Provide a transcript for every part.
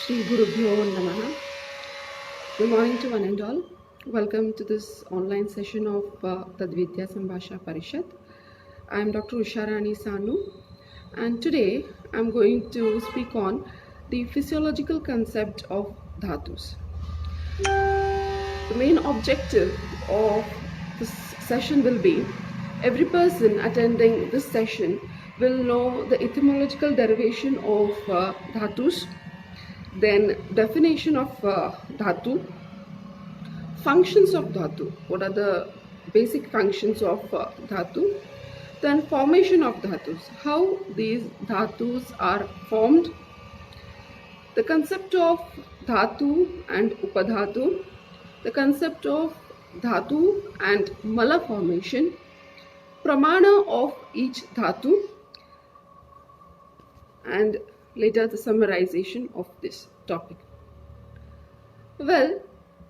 Shri Gurubhyo Namaha. Good morning to one and all. Welcome to this online session of Tadvidya Sambhasha Parishad. I am Dr. Usharani Sanu, and today I am going to speak on the physiological concept of dhatus. The main objective of this session will be every person attending this session will know the etymological derivation of dhatus, then definition of dhatu, functions of dhatu, what are the basic functions of dhatu, then formation of dhatus, how these dhatus are formed, the concept of dhatu and upadhatu, the concept of dhatu and mala formation, pramana of each dhatu, and later the summarization of this topic. Well,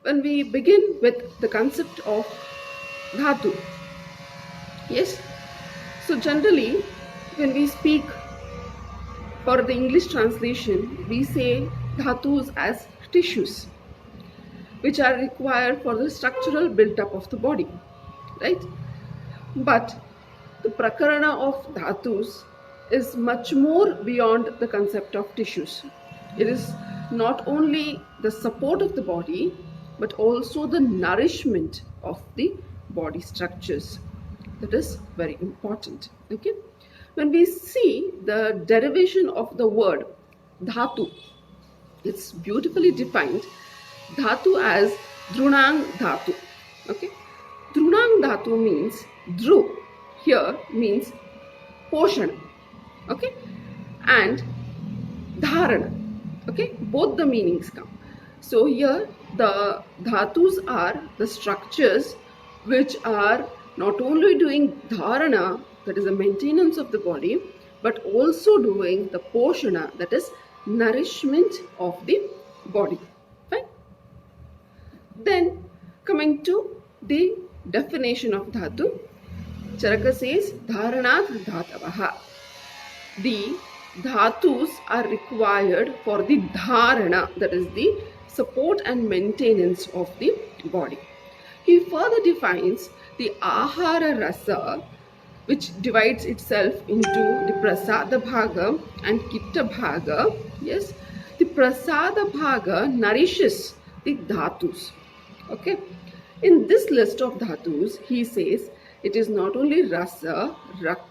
when we begin with the concept of dhatu, yes, so generally when we speak for the English translation, we say dhatus as tissues which are required for the structural build-up of the body, right? But the prakarana of dhatus is much more beyond the concept of tissues. It is not only the support of the body, but also the nourishment of the body structures. That is very important. Okay. When we see the derivation of the word dhatu, it's beautifully defined. Dhatu as drunang dhatu. Okay. Drunang dhatu means dhru. Here means poshana. Okay, and dharana. Okay, both the meanings come. So here the dhatus are the structures which are not only doing dharana, that is the maintenance of the body, but also doing the poshana, that is nourishment of the body. Fine. Then coming to the definition of dhatu, Charaka says dharanat dhatavaha. The dhatus are required for the dharana, that is the support and maintenance of the body. He further defines the ahara rasa, which divides itself into the prasada bhaga and kitta bhaga. Yes, the prasada bhaga nourishes the dhatus. Okay, in this list of dhatus, he says it is not only rasa, rakta,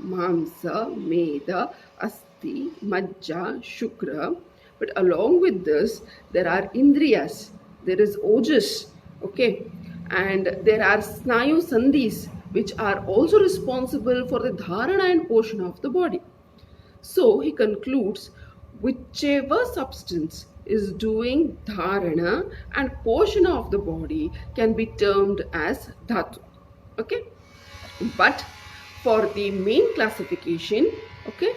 mamsa, meda, asti, majja, shukra, but along with this there are indriyas, there is ojas, okay, and there are snayu sandhis which are also responsible for the dharana and portion of the body. So he concludes, whichever substance is doing dharana and portion of the body can be termed as dhatu. Okay, but for the main classification, okay,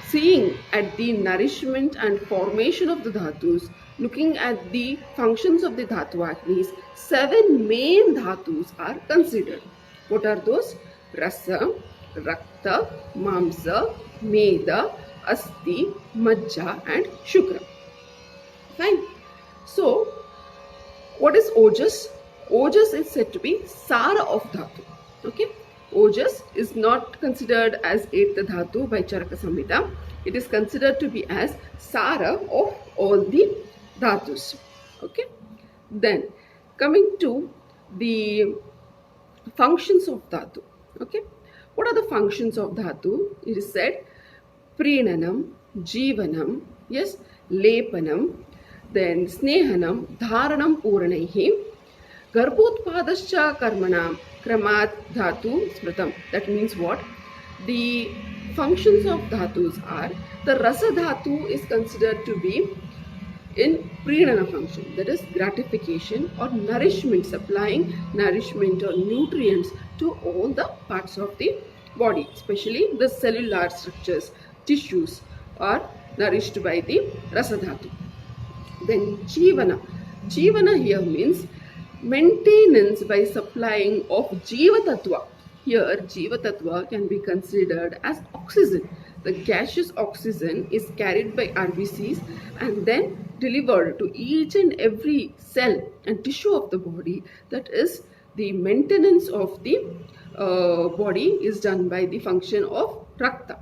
seeing at the nourishment and formation of the dhatus, looking at the functions of the dhatu agnis, 7 main dhatus are considered. What are those? Rasa, rakta, mamsa, meda, asti, majja and shukra. Fine. So, what is ojas? Ojas is said to be sara of dhatu. Okay. Ojas is not considered as Etha Dhatu by Charaka Samhita. It is considered to be as Sara of all the Dhatus. Okay. Then coming to the functions of Dhatu. Okay. What are the functions of Dhatu? It is said Prenanam, Jivanam, yes, Lepanam, then Snehanam, Dharanam Puranaihi, Garbhotpadascha Karmanam, Kramat Dhatu Smritam. That means what? The functions of dhatus are, the rasa dhatu is considered to be in prenana function, that is gratification or nourishment, supplying nourishment or nutrients to all the parts of the body, especially the cellular structures, tissues are nourished by the rasa dhatu. Then jivana. Jivana here means maintenance by supplying of jiva tattva. Here jiva tattva can be considered as oxygen, the gaseous oxygen is carried by RBCs and then delivered to each and every cell and tissue of the body. That is, the maintenance of the body is done by the function of Rakta.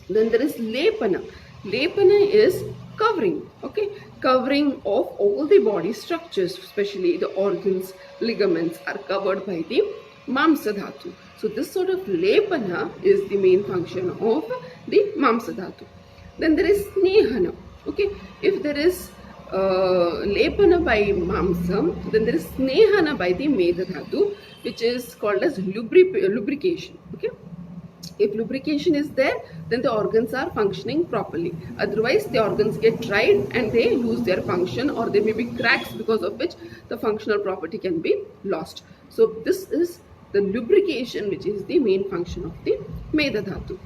Then there is Lepana. Lepana is covering, okay, covering of all the body structures, especially the organs, ligaments are covered by the Mamsa Dhatu. So this sort of Lepana is the main function of the Mamsa Dhatu. Then there is Snehana, okay, if there is Lepana by Mamsa, then there is Snehana by the Medha Dhatu, which is called as lubrication, okay. If lubrication is there, then the organs are functioning properly. Otherwise, the organs get dried and they lose their function, or there may be cracks because of which the functional property can be lost. So this is the lubrication, which is the main function of the Medha Dhatu.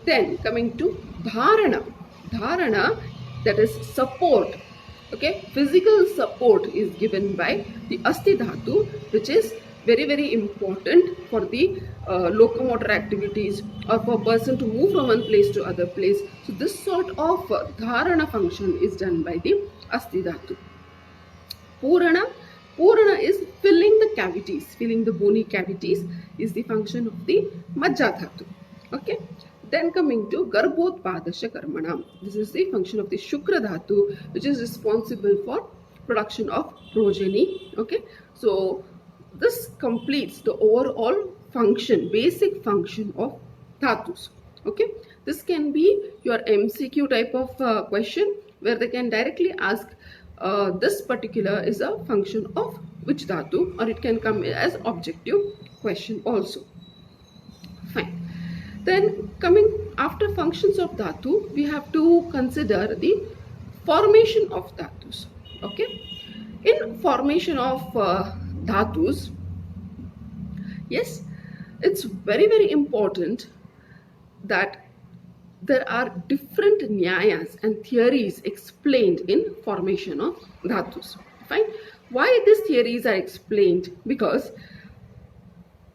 Then coming to Dharana. Dharana, that is support. Okay, physical support is given by the Asti Dhatu, which is very important for the locomotor activities or for a person to move from one place to other place. So this sort of dharana function is done by the Asti Dhatu. Purana. Purana is filling the cavities, filling the bony cavities is the function of the Majja Dhatu. Okay. Then coming to Garbhodpadasya Karmana. This is the function of the Shukra Dhatu, which is responsible for production of progeny. Okay. So this completes the overall function, basic function of dhatus. Okay, this can be your MCQ type of question where they can directly ask this particular is a function of which dhatu, or it can come as objective question also. Fine. Then coming after functions of dhatu, we have to consider the formation of dhatus. Okay, in formation of dhatus, yes, it's very important that there are different nyayas and theories explained in formation of dhatus. Fine. Why these theories are explained? Because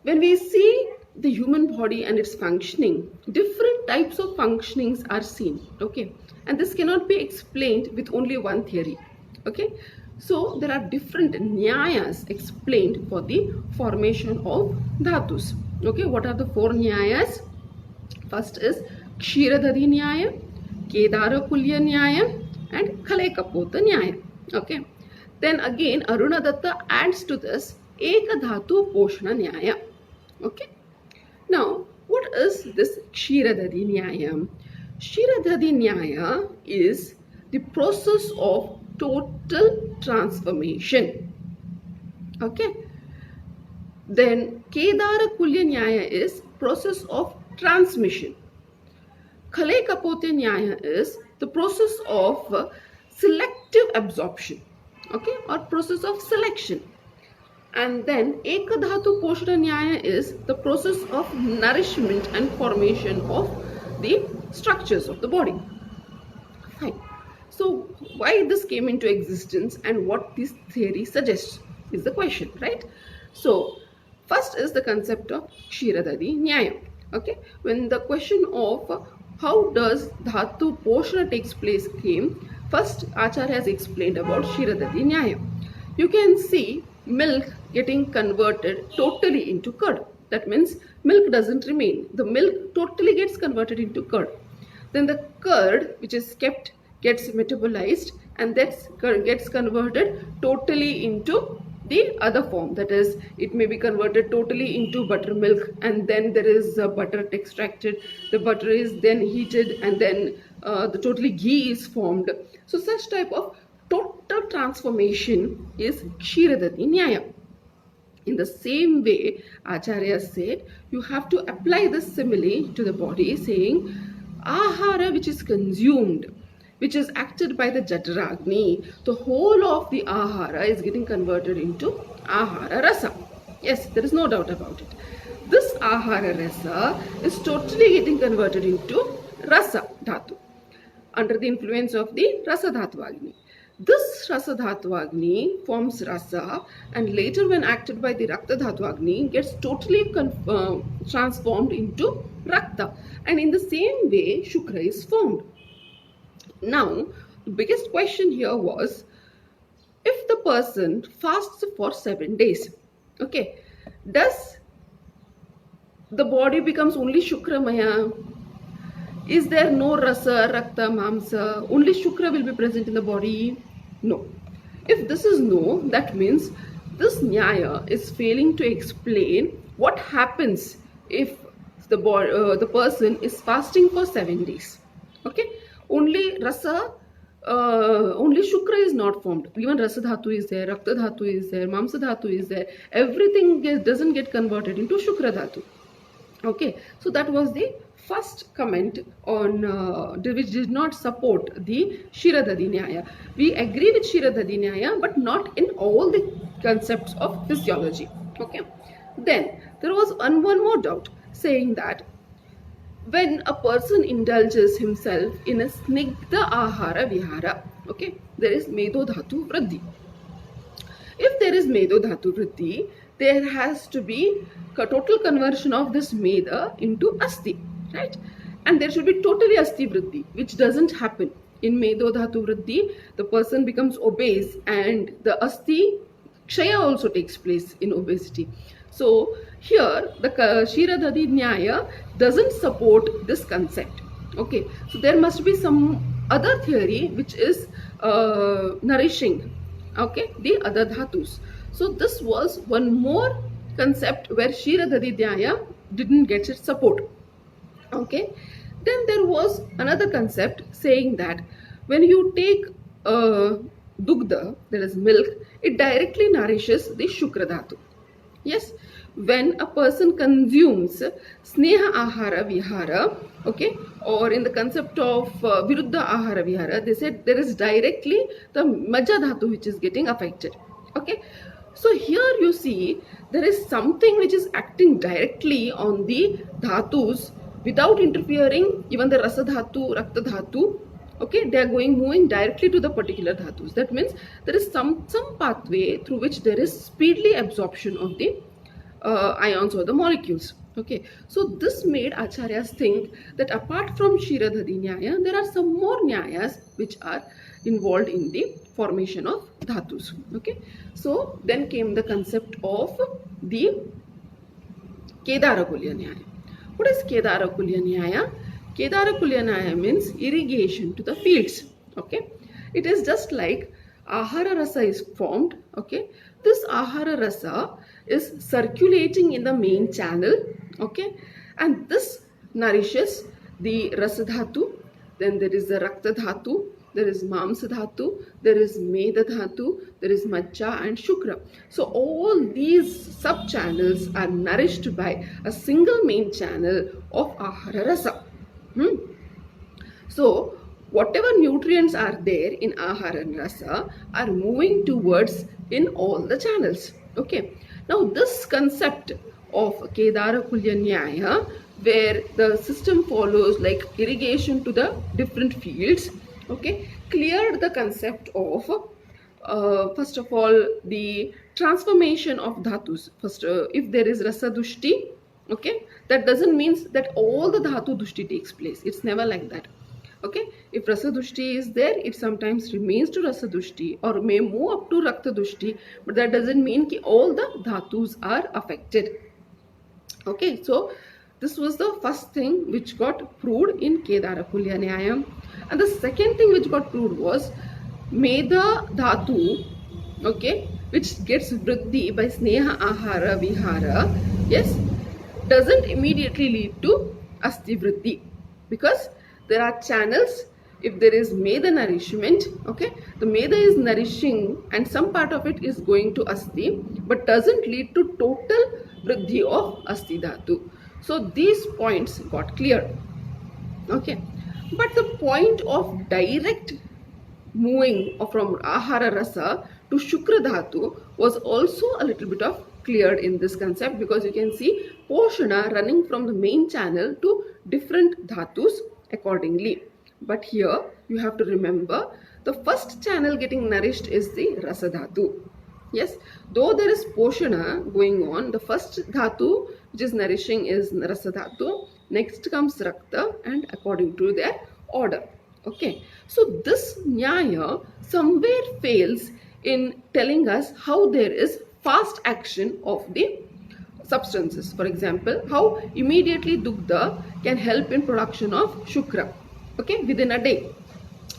when we see the human body and its functioning, different types of functionings are seen. Okay, and this cannot be explained with only one theory. Okay. So there are different nyayas explained for the formation of dhatus. Okay, what are the four nyayas? First is Kshiradhari Nyaya, Kedarakulya Nyaya, and Khalekapota Nyaya. Okay. Then again Arunadatta adds to this Ekadhatu Poshana Nyaya. Okay. Now, what is this Kshiradhari Nyaya? Kshiradhari Nyaya is the process of total transformation. Okay. Then Kedarakulya Nyaya is process of transmission. Khalekapotya Nyaya is the process of selective absorption. Okay, or process of selection. And then Ekadhatu Poshana Nyaya is the process of nourishment and formation of the structures of the body. Fine. So why this came into existence and what this theory suggests is the question, right? So first is the concept of Kshiradhari Nyaya. Okay, when the question of how does Dhatu Poshana takes place came, first Acharya has explained about Kshiradhari Nyaya. You can see milk getting converted totally into curd. That means milk doesn't remain. The milk totally gets converted into curd. Then the curd, which is kept, gets metabolized, and that gets converted totally into the other form. That is, it may be converted totally into buttermilk, and then there is butter extracted. The butter is then heated, and then the totally ghee is formed. So such type of total transformation is Kshiradhari Nyaya. In the same way, Acharya said, you have to apply this simile to the body, saying, Ahara which is consumed, which is acted by the Jataragni, the whole of the Ahara is getting converted into Ahara Rasa. Yes, there is no doubt about it. This Ahara Rasa is totally getting converted into Rasa Dhatu under the influence of the Rasa Dhatu Agni. This Rasa Dhatu Agni forms Rasa, and later when acted by the Rakta Dhatu Agni gets totally transformed into Rakta, and in the same way Shukra is formed. Now, the biggest question here was, if the person fasts for 7 days, okay, does the body becomes only Shukramaya? Is there no Rasa, Rakta, Mamsa? Only Shukra will be present in the body? No. If this is no, that means this Nyaya is failing to explain what happens if the person is fasting for 7 days. Okay, only Rasa, only Shukra is not formed. Even Rasa Dhatu is there, Rakta Dhatu is there, Mamsa Dhatu is there. Everything doesn't get converted into Shukra Dhatu. Okay, so that was the first comment on which did not support the Kshiradhati Nyaya. We agree with Kshiradhati Nyaya, but not in all the concepts of physiology. Okay, then there was one more doubt, saying that when a person indulges himself in a snigdha ahara vihara, okay, there is Medho Dhatu Vriddhi. If there is Medho Dhatu Vriddhi, there has to be a total conversion of this Medha into Asti, right? And there should be totally Asti Vriddhi, which doesn't happen. In Medho Dhatu Vriddhi, the person becomes obese and the Asti Kshaya also takes place in obesity. So here the Kshiradhati Nyaya doesn't support this concept. Okay, so there must be some other theory which is nourishing, okay, the other dhatus. So this was one more concept where Kshiradhati Nyaya didn't get its support. Okay, then there was another concept saying that when you take dugdha, that is milk, it directly nourishes the Shukra Dhatu. Yes, when a person consumes Sneha Ahara Vihara, okay, or in the concept of Viruddha Ahara Vihara, they said there is directly the Majja Dhatu which is getting affected. Okay, so here you see there is something which is acting directly on the dhatus without interfering, even the Rasa Dhatu, Rakta Dhatu. Okay, they are moving directly to the particular dhatus. That means there is some pathway through which there is speedily absorption of the ions or the molecules. Okay, so this made acharyas think that apart from Kshiradhati Nyaya, there are some more Nyayas which are involved in the formation of dhatus. Okay, so then came the concept of the Kedarakulya Nyaya. What is Kedarakulya Nyaya? Kedarakulya Nyaya means irrigation to the fields. Okay, it is just like Ahara Rasa is formed. Okay, this Ahara Rasa is circulating in the main channel. Okay, and this nourishes the Rasa Dhatu. Then there is the Rakta Dhatu, there is Mamsa Dhatu, there is Medha Dhatu, there is Majja and Shukra. So all these sub channels are nourished by a single main channel of Ahara Rasa. So whatever nutrients are there in Ahara and Rasa are moving towards in all the channels. Okay, now this concept of Kedarakulya Nyaya, where the system follows like irrigation to the different fields, okay, cleared the concept of first of all the transformation of dhatus. First, if there is Rasa Dushti, okay, that doesn't mean that all the dhatu dushti takes place. It's never like that. Okay, if Rasa Dushti is there, it sometimes remains to Rasa Dushti or may move up to Rakta Dushti, but that doesn't mean that all the dhatus are affected. Okay, so this was the first thing which got proved in Kedarakulya Nyaya. And the second thing which got proved was Medha Dhatu, okay, which gets vriddhi by Sneha Ahara Vihara, yes, doesn't immediately lead to Asti Vriddhi, because there are channels. If there is Medha nourishment, okay, the Medha is nourishing and some part of it is going to Asti, but doesn't lead to total Vriddhi of Asti Dhatu. So these points got cleared. Okay, but the point of direct moving from Ahara Rasa to Shukra Dhatu was also a little bit of cleared in this concept, because you can see Poshana running from the main channel to different dhatus accordingly. But here you have to remember the first channel getting nourished is the Rasa Dhatu. Yes, though there is Poshana going on, the first Dhatu which is nourishing is Rasa Dhatu. Next comes Rakta, and according to their order. Okay, so this Nyaya somewhere fails in telling us how there is fast action of the substances. For example, how immediately Dugdha can help in production of Shukra, okay, within a day.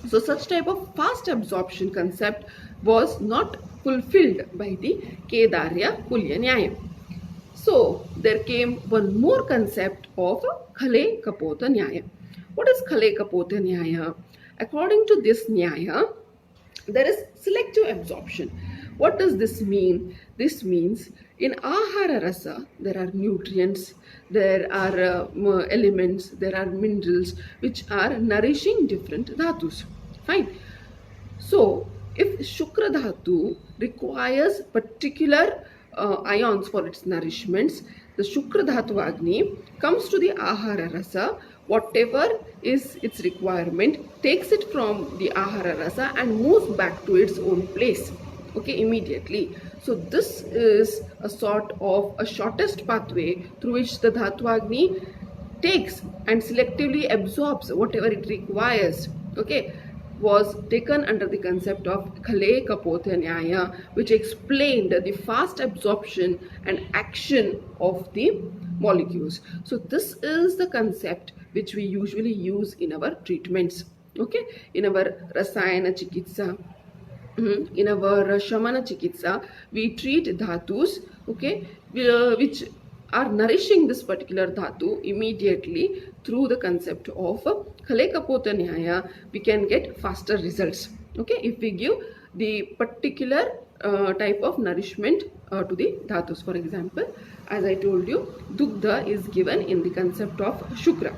So such type of fast absorption concept was not fulfilled by the Kedarya Kulya Nyaya. So there came one more concept of Khale Kapota Nyaya. What is Khale Kapota Nyaya? According to this Nyaya, there is selective absorption. What does this mean? This means in Ahara Rasa, there are nutrients, there are elements, there are minerals which are nourishing different dhatus. Fine. So, if Shukra Dhatu requires particular ions for its nourishments, the Shukra Dhatu Agni comes to the Ahara Rasa, whatever is its requirement, takes it from the Ahara Rasa and moves back to its own place, okay, immediately. So this is a sort of a shortest pathway through which the Dhatu Agni takes and selectively absorbs whatever it requires, okay, was taken under the concept of Khale Kapotha Nyaya, which explained the fast absorption and action of the molecules. So this is the concept which we usually use in our treatments, okay, in our Rasayana Chikitsa. In our Shamana Chikitsa, we treat dhatus, okay, which are nourishing this particular dhatu immediately through the concept of Khale Kapota Nyaya. We can get faster results, okay, if we give the particular type of nourishment to the dhatus. For example, as I told you, Dugdha is given in the concept of Shukra.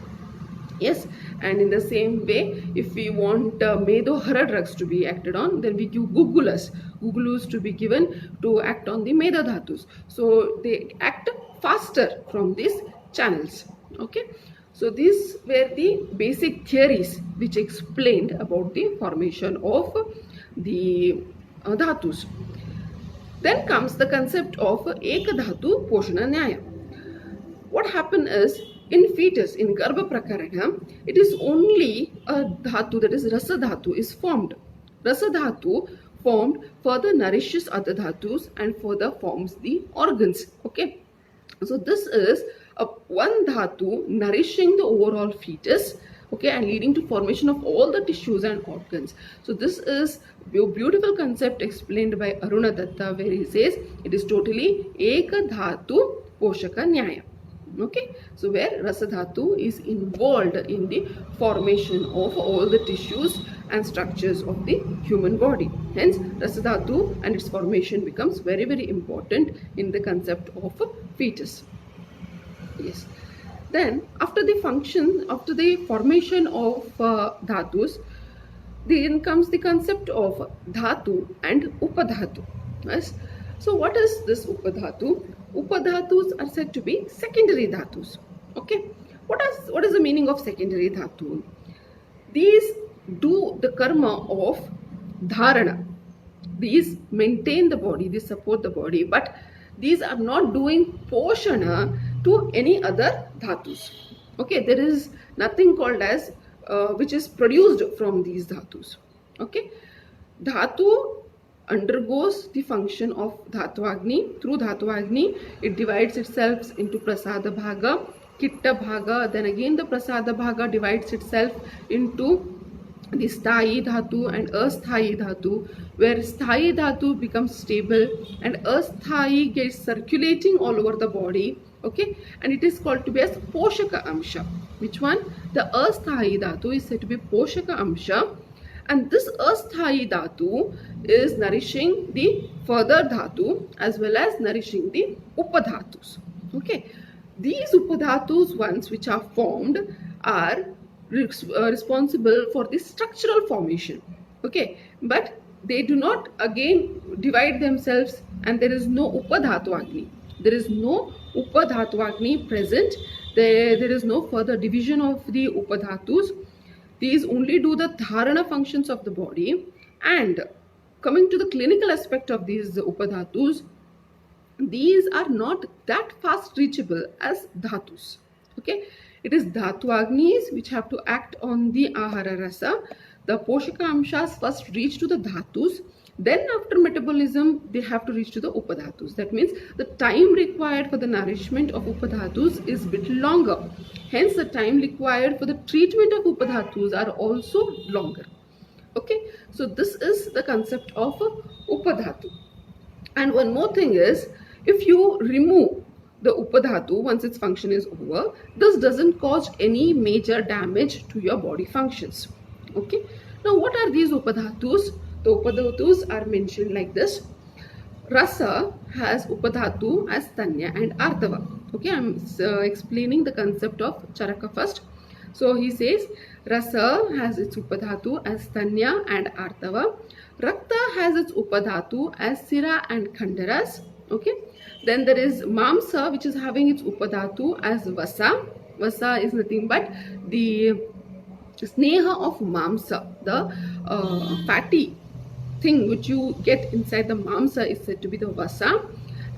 Yes, and in the same way, if we want Medohara drugs to be acted on, then we give Gugulus. Gugulus to be given to act on the Meda Dhatus. So they act faster from these channels. Okay, so these were the basic theories which explained about the formation of the Dhatus. Then comes the concept of Ekadhatu Poshana Nyaya. What happened is, in fetus, in Garbha Prakarana, it is only a dhatu, that is Rasa Dhatu, is formed. Rasa Dhatu formed further nourishes other dhatus and further forms the organs. Okay, so this is a one dhatu nourishing the overall fetus, okay, and leading to formation of all the tissues and organs. So this is a beautiful concept explained by Aruna Datta, where he says it is totally Eka Dhatu Poshaka Nyaya. Okay, so where Rasa Dhatu is involved in the formation of all the tissues and structures of the human body. Hence, Rasa Dhatu and its formation becomes very, very important in the concept of a fetus. Yes. Then, after the formation of dhatus, then comes the concept of dhatu and upadhatu. Yes. So, what is this upadhatu? Upadhatus are said to be secondary dhatus. Okay. What is the meaning of secondary dhatu? These do the karma of dharana. These maintain the body, these support the body, but these are not doing poshana to any other dhatus. Okay, there is nothing called as which is produced from these dhatus. Okay, dhatu undergoes the function of Dhatuvagni. Through Dhatuvagni, it divides itself into Prasada Bhaga, Kitta Bhaga, then again the Prasada Bhaga divides itself into the Sthayi Dhatu and Asthayi Dhatu, where Sthayi Dhatu becomes stable and Asthayi gets circulating all over the body, okay, and it is called to be as Poshaka Amsha. Which one? The Asthayi Dhatu is said to be Poshaka Amsha, and this Asthayi Dhatu is nourishing the further Dhatu as well as nourishing the Upadhatus. Okay, these Upadhatus ones which are formed are responsible for the structural formation. Okay, but they do not again divide themselves, and there is no Upadhatu Agni. There is no Upadhatu Agni present. There is no further division of the Upadhatus. These only do the dharana functions of the body. And coming to the clinical aspect of these upadhatus, these are not that fast reachable as dhatus. Okay, it is dhatu agnis which have to act on the ahara rasa. The poshaka amshas first reach to the dhatus, then after metabolism they have to reach to the upadhatus. That means the time required for the nourishment of upadhatus is bit longer. Hence the time required for the treatment of upadhatus are also longer. Okay, so this is the concept of upadhatu. And one more thing is, if you remove the upadhatu once its function is over, this doesn't cause any major damage to your body functions. Okay. Now, what are these upadhatus? The upadhatus are mentioned like this. Rasa has upadhatu as tanya and artava. Okay, I'm explaining the concept of charaka first. So he says rasa has its upadhatu as tanya and artava. Rakta has its upadhatu as sira and khandaras. Okay, then there is mamsa which is having its upadhatu as vasa. Vasa is nothing but the sneha of mamsa, the fatty thing which you get inside the mamsa is said to be the vasa.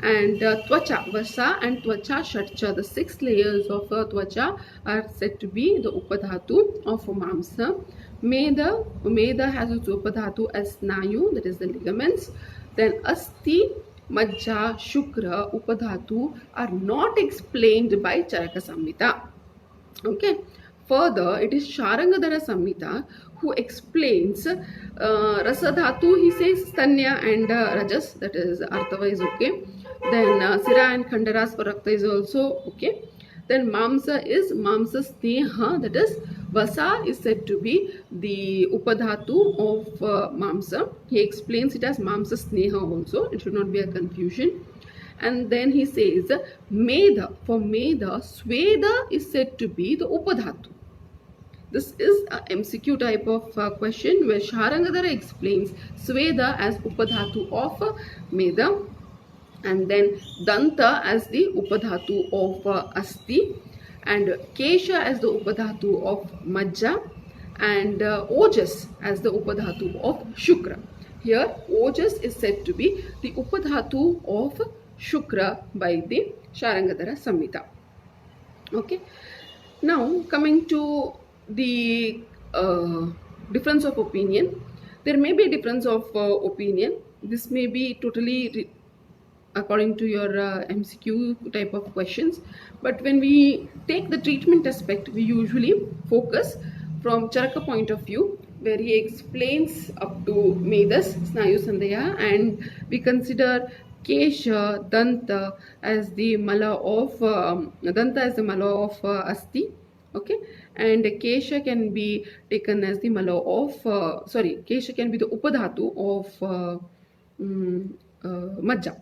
And twacha, vasa and twacha shatcha, the 6 layers of twacha are said to be the upadhatu of mamsa. Meda has its upadhatu as snayu, that is the ligaments. Then asti, majja, shukra, upadhatu are not explained by Charaka Samhita. Okay. Further, it is Sharangadhara Samhita who explains Rasadhatu, he says Tanya and Rajas, that is Artava is okay. Then Sira and Khandaras for Rakta is also okay. Then Mamsa is Mamsa Sneha, that is Vasa is said to be the Upadhatu of Mamsa. He explains it as Mamsa Sneha also. It should not be a confusion. And then he says Medha, for Medha, Sweda is said to be the Upadhatu. This is a MCQ type of question where Sharangadhara explains Sweda as Upadhatu of Medha, and then Danta as the Upadhatu of Asti, and Kesha as the Upadhatu of Majja, and Ojas as the Upadhatu of Shukra. Here Ojas is said to be the Upadhatu of Shukra by the Sharangadhara Samhita. Okay. Now coming to the difference of opinion, there may be a difference of opinion. This may be totally according to your MCQ type of questions, but when we take the treatment aspect, we usually focus from Charaka point of view, where he explains up to Medas, Snayu Sandhya, and we consider Kesha, Danta as the mala of Danta as the mala of Asti. Okay, and Kesha can be taken as the mala of Kesha can be the Upadhatu of Majja.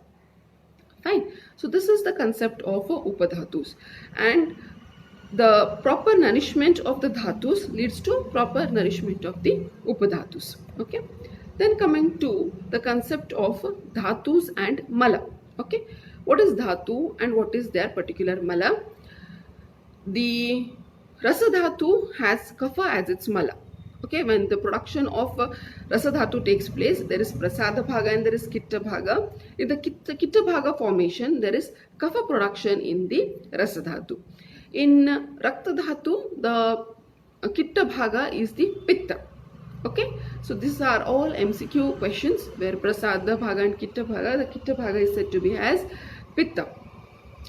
Fine. So this is the concept of upadhatus, and the proper nourishment of the dhatus leads to proper nourishment of the upadhatus. Okay. Then coming to the concept of dhatus and mala. Okay. What is dhatu and what is their particular mala? The rasadhatu has kapha as its mala. Okay, when the production of rasadhatu takes place, there is prasada bhaga and there is kitta bhaga. In the kitta bhaga formation, there is kapha production in the rasadhatu. In rakta dhatu, the kitta bhaga is the pitta. Okay, so these are all MCQ questions where prasada bhaga and kitta bhaga. The kitta bhaga is said to be as pitta.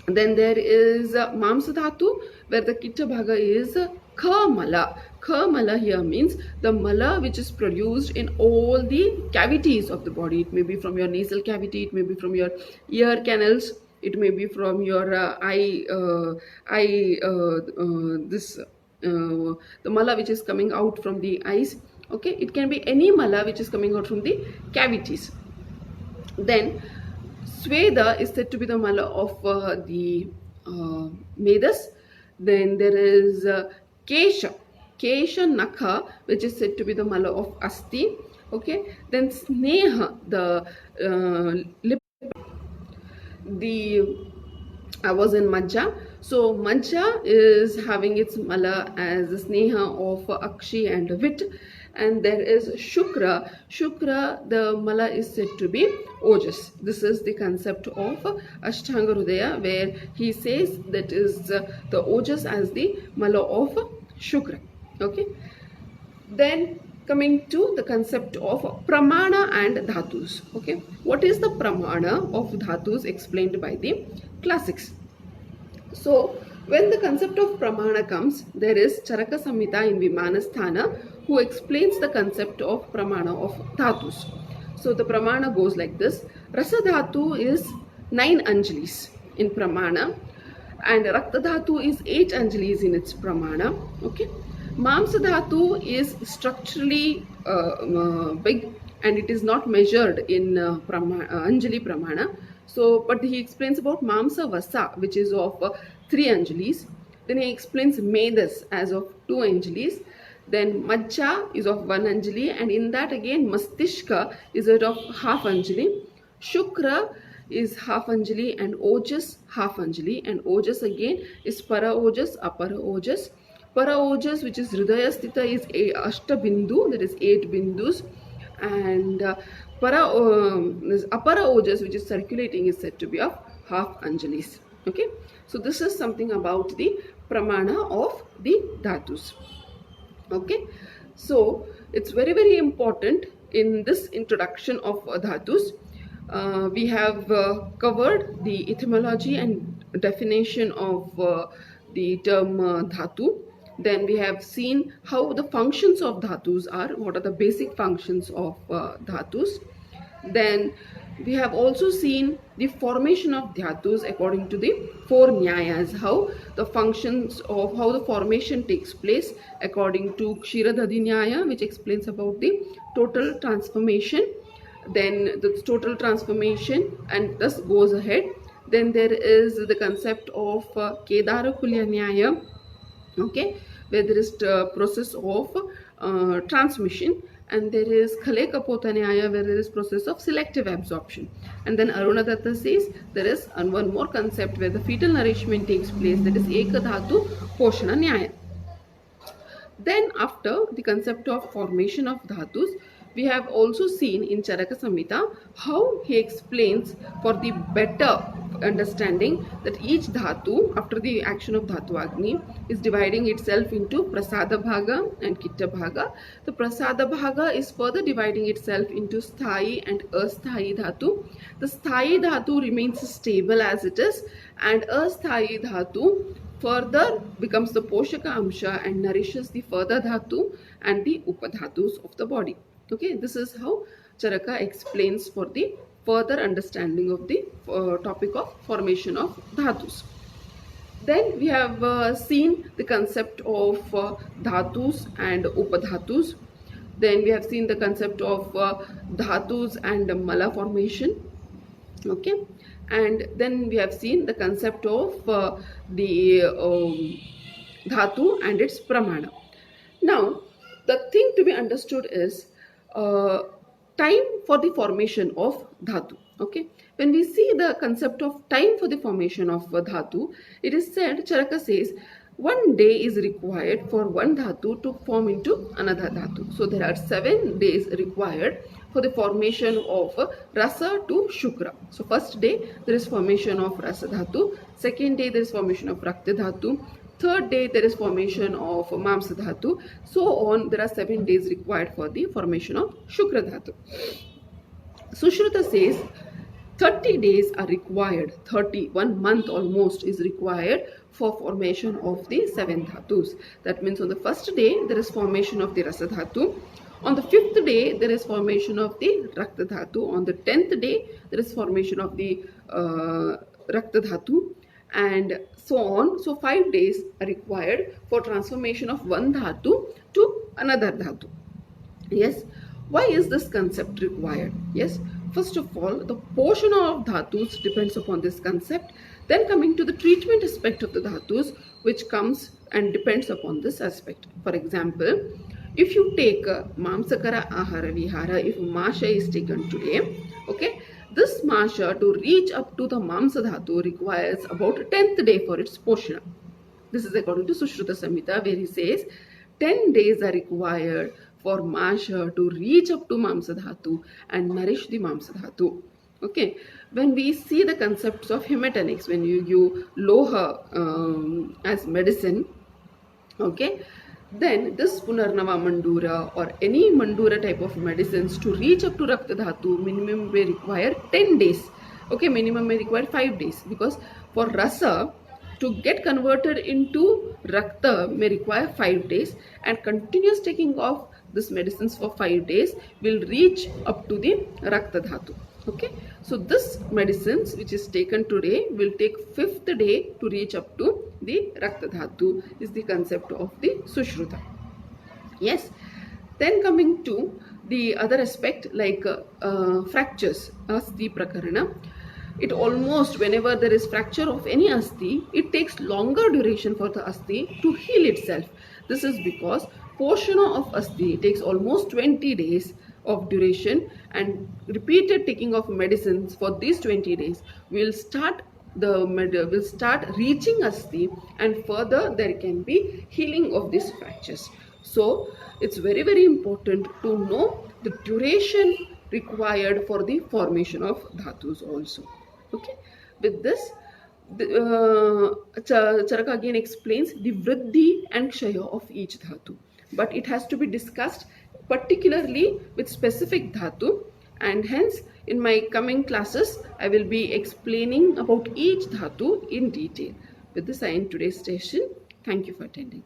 Then there is mamsa dhatu, where the kitta bhaga is khamala. Khamala here means the mala which is produced in all the cavities of the body. It may be from your nasal cavity, it may be from your ear canals, it may be from your the mala which is coming out from the eyes. Okay, it can be any mala which is coming out from the cavities. Then Sweda is said to be the mala of the Medas. Then there is Kesha Nakha, which is said to be the mala of Asti. Okay. Then Sneha, the lip, I was in Majja. So Majja is having its mala as Sneha of Akshi and Vit, and there is Shukra. Shukra, the mala is said to be Ojas. This is the concept of Ashtanga Hridaya, where he says that is the Ojas as the mala of Shukra. Okay. Then coming to the concept of pramana and dhatus. Okay, what is the pramana of dhatus explained by the classics? So when the concept of pramana comes, there is Charaka Samhita in Vimanasthana who explains the concept of pramana of dhatus. So the pramana goes like this: Rasa dhatu is 9 anjalis in pramana, and Rakta dhatu is 8 anjalis in its pramana. Okay, Mamsa dhatu is structurally big, and it is not measured in Anjali Pramana. So, but he explains about Mamsa Vasa, which is of 3 Anjalis. Then he explains Medas as of 2 Anjalis. Then Majja is of 1 Anjali, and in that again Mastishka is of half Anjali. Shukra is half Anjali, and Ojas half Anjali, and Ojas again is Para Ojas, Apara Ojas. Para Ojas, which is Hridaya Sthita, is Ashta Bindu, that is 8 Bindus, and Apara Ojas, which is circulating, is said to be of half Anjalis. Okay, so this is something about the Pramana of the Dhatus. Okay, so it's very, very important in this introduction of Dhatus. We have covered the etymology and definition of the term Dhatu. Then we have seen how the functions of dhatus are, what are the basic functions of dhatus. Then we have also seen the formation of dhatus according to the 4 nyayas, how the functions of how the formation takes place according to Kshiradhati Nyaya, which explains about the total transformation. Then the total transformation and thus goes ahead. Then there is the concept of Kedarakulya Nyaya, okay, where there is the process of transmission, and there is Khale Kapota Nyaya, where there is process of selective absorption. And then Arunadatta says there is one more concept where the fetal nourishment takes place, that is Ekadhatu Poshana Nyaya. Then after the concept of formation of dhatus, we have also seen in Charaka Samhita how he explains for the better understanding that each dhatu after the action of Dhatu Agni is dividing itself into Prasada Bhaga and Kitta Bhaga. The Prasada Bhaga is further dividing itself into Sthayi and Asthayi Dhatu. The Sthayi Dhatu remains stable as it is, and Asthayi Dhatu further becomes the Poshaka Amsha and nourishes the further Dhatu and the Upadhatus of the body. Okay, this is how Charaka explains for the further understanding of the topic of formation of dhatus. Then we have seen the concept of dhatus and upadhatus. Then we have seen the concept of dhatus and mala formation. Okay, and then we have seen the concept of the dhatu and its pramana. Now, the thing to be understood is time for the formation of dhatu. Okay, when we see the concept of time for the formation of dhatu, it is said, Charaka says, 1 day is required for one dhatu to form into another dhatu. So there are 7 days required for the formation of rasa to shukra. So first day there is formation of rasa dhatu, second day there is formation of rakta dhatu, third day there is formation of mamsa dhatu, so on. There are 7 days required for the formation of shukra dhatu. Sushruta says 30 days are required, 1 month almost is required for formation of the 7 dhatus. That means on the first day there is formation of the rasa dhatu, on the 5th day there is formation of the rakta dhatu, on the 10th day there is formation of the rakta dhatu, and so on. So 5 days are required for transformation of one dhatu to another dhatu. Yes, why is this concept required? Yes, first of all, the portion of dhatus depends upon this concept. Then coming to the treatment aspect of the dhatus, which comes and depends upon this aspect. For example, if you take Mamsakara Ahara Vihara, if Masha is taken today, okay, this Masha to reach up to the Mamsa Dhatu requires about 10th day for its Poshana. This is according to Sushruta Samhita, where he says 10 days are required for Masha to reach up to Mamsa Dhatu and nourish the Mamsa Dhatu. Okay, when we see the concepts of hematinics, when you give Loha as medicine, okay, then this Punarnava Mandura or any Mandura type of medicines to reach up to Rakta Dhatu minimum may require 10 days. Okay, minimum may require 5 days, because for Rasa to get converted into Rakta may require 5 days, and continuous taking of this medicines for 5 days will reach up to the Rakta Dhatu. Okay, so this medicines which is taken today will take 5th day to reach up to the Rakta Dhatu, is the concept of the Sushruta. Yes, then coming to the other aspect, like fractures, Asti Prakarana. It almost, whenever there is fracture of any Asti, it takes longer duration for the Asti to heal itself. This is because Poshana of Asti takes almost 20 days of duration, and repeated taking of medicines for these 20 days will start reaching Asti, and further there can be healing of these fractures. So it's very, very important to know the duration required for the formation of dhatus also. Okay, with this Charaka again explains the vriddhi and kshaya of each dhatu, but it has to be discussed particularly with specific dhatu, and hence in my coming classes I will be explaining about each dhatu in detail. With this I end today's session. Thank you for attending.